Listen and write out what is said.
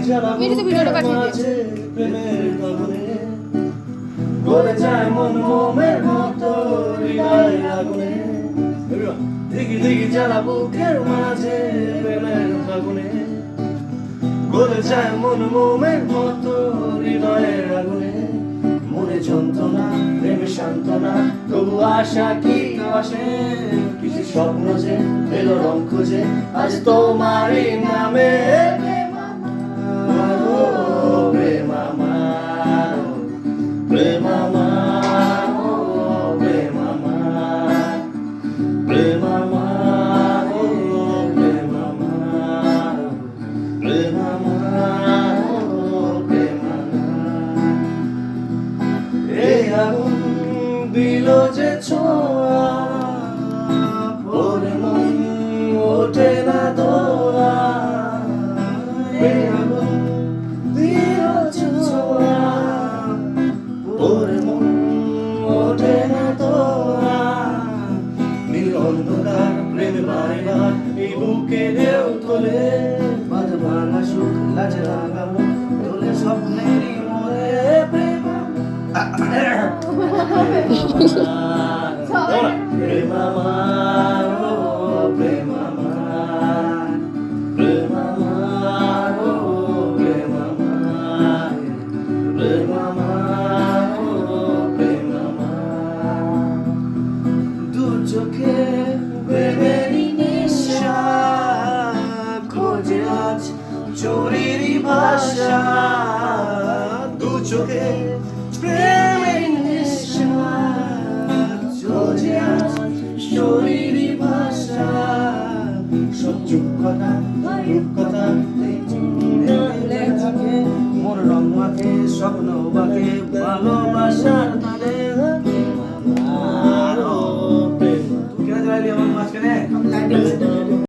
ভিডিওটা পাঠিয়ে দিয়েছে প্রেমের গগনে গলে যায় মন মোমের মতো হৃদয় আগুনে দিগি দিগি জ্বালা বুকের মাঝে প্রেমের ফাগুনে গলে যায় মন মোমের মতো হৃদয়ের আগুনে মনে যন্ত্রণা প্রেমে সান্ত্বনা তবু আশা কি আসে কিছু স্বপ্ন যে এলো রং খুঁজে আজ তোমারই নামে প্রেম আমার প্রেম আমার প্রেম আমার প্রেম আমার প্রেম আমার প্রেম আমার প্রেম আমার এই আগুন দিল যে ছোঁয়া ভোরে মন ওঠে না দোয়া এই আগুন দিল যে ছোঁয়া ভোরে মন ওঠে না দোয়া নীল অন্ধকার প্রেম বারবার এই বুকে ঢেউ তোলে বাদ ভাঙা সুখ লাজে লাগালো তোলে স্বপ্নেরই মনে প্রেম প্রেম আমার প্রেম আমার প্রেম আমার প্রেম আমার প্রেম আমার প্রেম আমার দু চোখে প্রেমেরই নেশা খোঁজে আজ চোরেরই ভাষা দু চোখে প্রেমেরই নেশা খোঁজে আজ চোরেরই ভাষা সত্যুক কথা রূপকথা থাকে মোর রং মাখে স্বপ্ন বাকে ভালোবাসার তালে